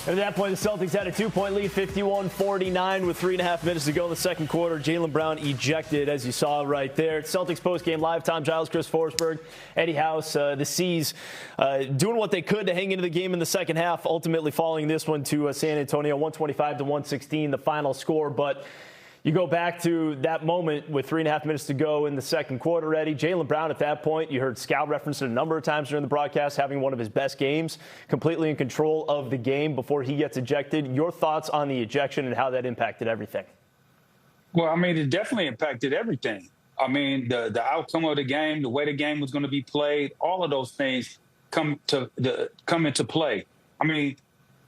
At that point, the Celtics had a 2-point lead, 51-49, with 3.5 minutes to go in the second quarter. Jalen Brown ejected, as you saw right there. Celtics post-game live. Tom Giles, Chris Forsberg, Eddie House. The C's doing what they could to hang into the game in the second half, ultimately falling this one to San Antonio, 125-116, the final score. But you go back to that moment with 3.5 minutes to go in the second quarter, Eddie. Jalen Brown at that point, you heard Scout reference it a number of times during the broadcast, having one of his best games, completely in control of the game before he gets ejected. Your thoughts on the ejection and how that impacted everything? Well, I mean, it definitely impacted everything. I mean, the outcome of the game, the way the game was going to be played, all of those things come into play. I mean,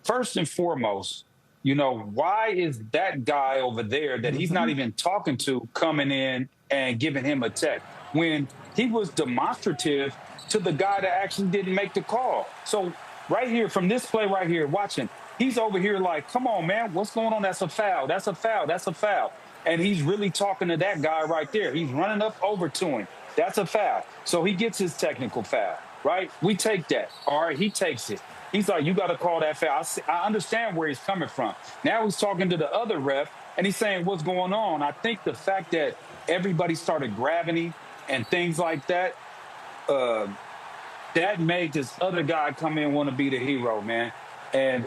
first and foremost, you know, why is that guy over there that he's not even talking to coming in and giving him a tech when he was demonstrative to the guy that actually didn't make the call? So right here, from this play right here, watching, he's over here like, come on, man, what's going on? That's a foul. That's a foul. That's a foul. And he's really talking to that guy right there. He's running up over to him. That's a foul. So he gets his technical foul, right? We take that. All right, he takes it. He's like, you got to call that foul. I understand where he's coming from. Now he's talking to the other ref, and he's saying, what's going on? I think the fact that everybody started grabbing him and things like that, that made this other guy come in and want to be the hero, man. And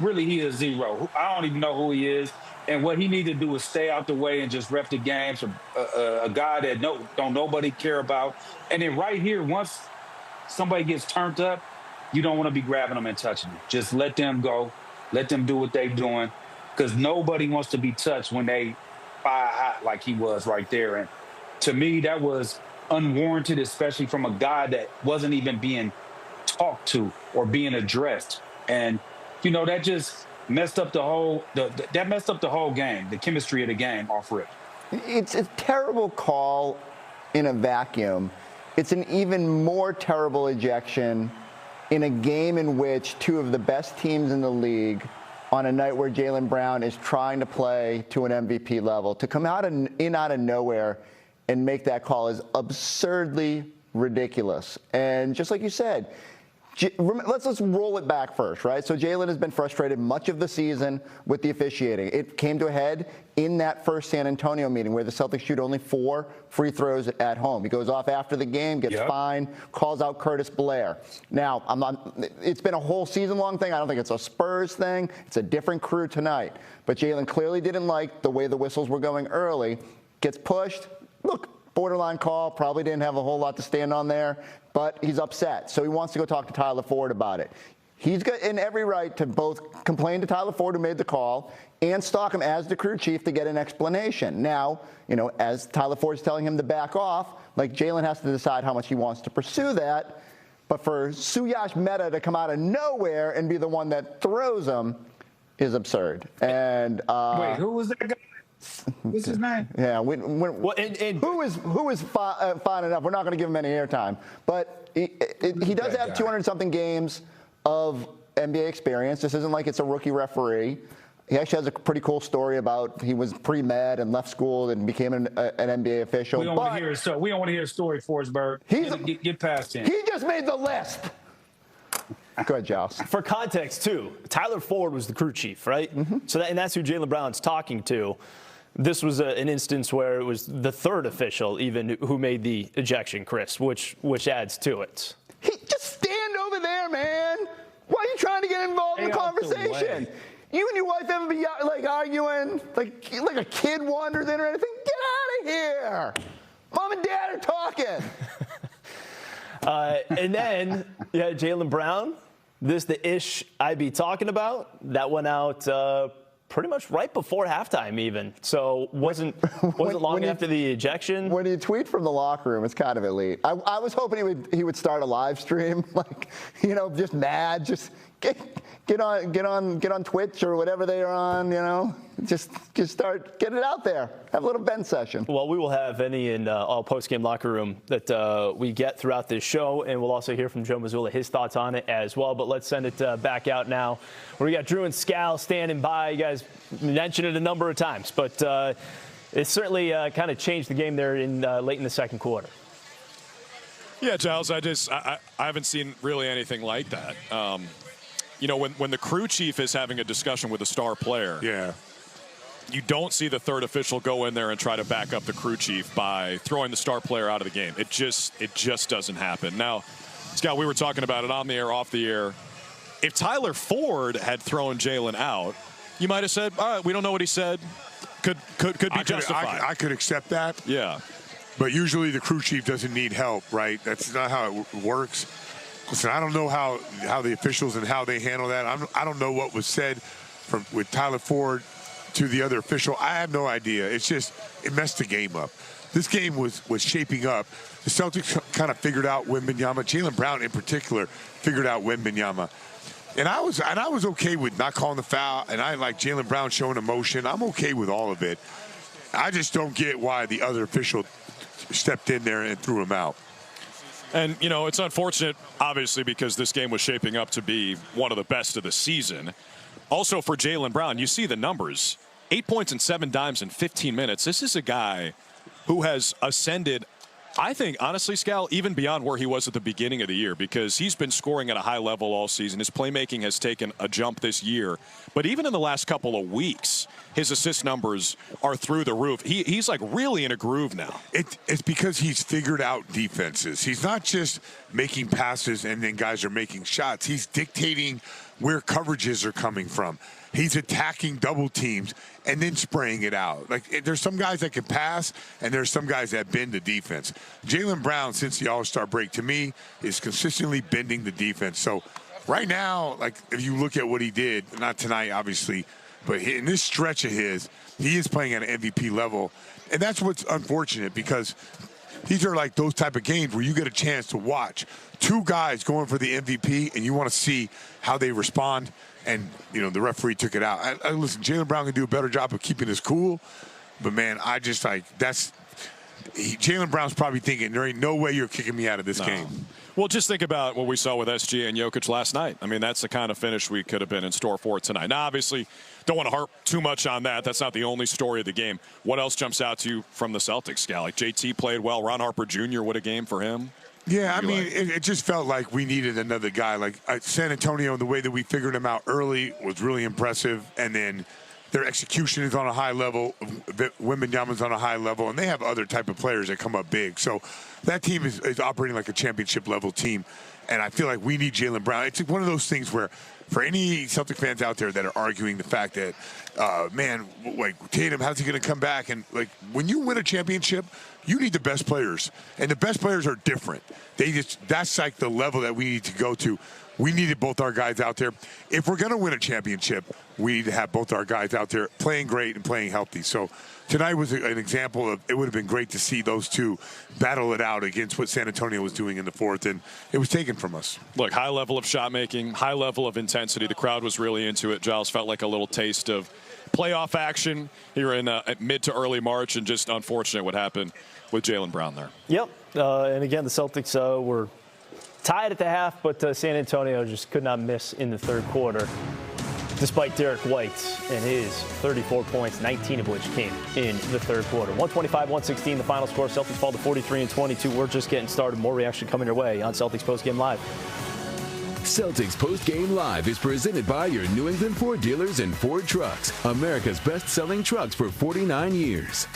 really, he is zero. I don't even know who he is. And what he needed to do is stay out the way and just ref the games. A guy that don't nobody care about. And then right here, once somebody gets turned up, you don't want to be grabbing them and touching them. Just let them go. Let them do what they're doing, because nobody wants to be touched when they fire hot like he was right there. And to me, that was unwarranted, especially from a guy that wasn't even being talked to or being addressed. And, you know, that just messed up the whole game, the chemistry of the game off rip. It's a terrible call in a vacuum. It's an even more terrible ejection in a game in which two of the best teams in the league, on a night where Jalen Brown is trying to play to an MVP level, to come out of nowhere and make that call is absurdly ridiculous. And just like you said, let's roll it back first, right? So Jalen has been frustrated much of the season with the officiating. It came to a head in that first San Antonio meeting where the Celtics shoot only 4 free throws at home. He goes off after the game, gets fined, calls out Curtis Blair. Now, it's been a whole season-long thing. I don't think it's a Spurs thing. It's a different crew tonight. But Jalen clearly didn't like the way the whistles were going early. Gets pushed. Look, borderline call, probably didn't have a whole lot to stand on there, but he's upset. So he wants to go talk to Tyler Ford about it. He's got in every right to both complain to Tyler Ford, who made the call, and stalk him as the crew chief to get an explanation. Now, you know, as Tyler Ford's telling him to back off, like, Jalen has to decide how much he wants to pursue that. But for Suyash Mehta to come out of nowhere and be the one that throws him is absurd. And wait, who was that guy? What's his name? Yeah, who is fine enough? We're not going to give him any airtime, but he does have 200-something games of NBA experience. This isn't like it's a rookie referee. He actually has a pretty cool story about he was pre-med and left school and became an NBA official. We don't want to hear a story, Forsberg. Get past him. He just made the list. Go ahead, Giles. For context, too, Tyler Ford was the crew chief, right? Mm-hmm. So that's who Jalen Brown's talking to. This was an instance where it was the third official even who made the ejection, Chris, which adds to it. Just stand over there, man. Why are you trying to get involved in the conversation? You and your wife ever be like arguing, like a kid wanders in or anything? Get out of here. Mom and Dad are talking. And then you had Jalen Brown. This the ish I be talking about. That went out pretty much right before halftime even. So wasn't long after the ejection. When you tweet from the locker room, it's kind of elite. I was hoping he would start a live stream, like, you know, just mad, just get on Twitch or whatever they are on, you know. Just start, get it out there. Have a little bench session. Well, we will have any and all post-game locker room that we get throughout this show, and we'll also hear from Joe Mazzulla, his thoughts on it as well. But let's send it back out now, where we got Drew and Scal standing by. You guys mentioned it a number of times, but it certainly kind of changed the game there in late in the second quarter. Yeah, Giles, I haven't seen really anything like that. you know, when the crew chief is having a discussion with a star player, you don't see the third official go in there and try to back up the crew chief by throwing the star player out of the game. It just doesn't happen. Now, Scott, we were talking about it on the air, off the air. If Tyler Ford had thrown Jalen out, you might have said, all right, we don't know what he said. Could be justified. I could accept that. Yeah. But usually the crew chief doesn't need help, right? That's not how it works. Listen, I don't know how the officials and how they handle that. I don't know what was said with Tyler Ford to the other official. I have no idea. It's just, it messed the game up. This game was shaping up. The Celtics kind of figured out Wembanyama. Jalen Brown in particular figured out Wembanyama. And I was okay with not calling the foul, and I like Jalen Brown showing emotion. I'm okay with all of it. I just don't get why the other official stepped in there and threw him out. And, you know, it's unfortunate, obviously, because this game was shaping up to be one of the best of the season. Also for Jalen Brown, you see the numbers. 8 points and 7 dimes in 15 minutes. This is a guy who has ascended, I think, honestly, Scal, even beyond where he was at the beginning of the year, because he's been scoring at a high level all season. His playmaking has taken a jump this year. But even in the last couple of weeks, his assist numbers are through the roof. He's like really in a groove now. It's because he's figured out defenses. He's not just making passes and then guys are making shots. He's dictating where coverages are coming from. He's attacking double teams and then spraying it out. Like, there's some guys that can pass, and there's some guys that bend the defense. Jalen Brown, since the All-Star break, to me, is consistently bending the defense. So right now, like, if you look at what he did, not tonight, obviously, but in this stretch of his, he is playing at an MVP level. And that's what's unfortunate, because these are like those type of games where you get a chance to watch two guys going for the MVP, and you want to see how they respond. And, you know, the referee took it out. Listen, Jalen Brown can do a better job of keeping his cool. But, man, I just, like, Jalen Brown's probably thinking, there ain't no way you're kicking me out of this game. Well, just think about what we saw with SGA and Jokic last night. I mean, that's the kind of finish we could have been in store for tonight. Now, obviously, don't want to harp too much on that. That's not the only story of the game. What else jumps out to you from the Celtics, Scal? Like, JT played well. Ron Harper Jr., what a game for him. Yeah, I mean, it just felt like we needed another guy. Like, San Antonio, the way that we figured him out early was really impressive. And then their execution is on a high level. Wembanyama's on a high level. And they have other type of players that come up big. So that team is operating like a championship-level team. And I feel like we need Jalen Brown. It's one of those things where, for any Celtic fans out there that are arguing the fact that, man, like, Tatum, how's he going to come back? And, like, when you win a championship, you need the best players. And the best players are different. That's like the level that we need to go to. We needed both our guys out there. If we're going to win a championship, we need to have both our guys out there playing great and playing healthy. So tonight was an example of, it would have been great to see those two battle it out against what San Antonio was doing in the fourth, and it was taken from us. Look, high level of shot making, high level of intensity. The crowd was really into it. Giles felt like a little taste of playoff action here in mid to early March, and just unfortunate what happened with Jalen Brown there. Yep. And again, the Celtics were tied at the half, but San Antonio just could not miss in the third quarter, despite Derek White and his 34 points, 19 of which came in the third quarter. 125-116, the final score. Celtics fall to 43-22. We're just getting started. More reaction coming your way on Celtics Postgame Live. Celtics Postgame Live is presented by your New England Ford dealers and Ford Trucks, America's best-selling trucks for 49 years.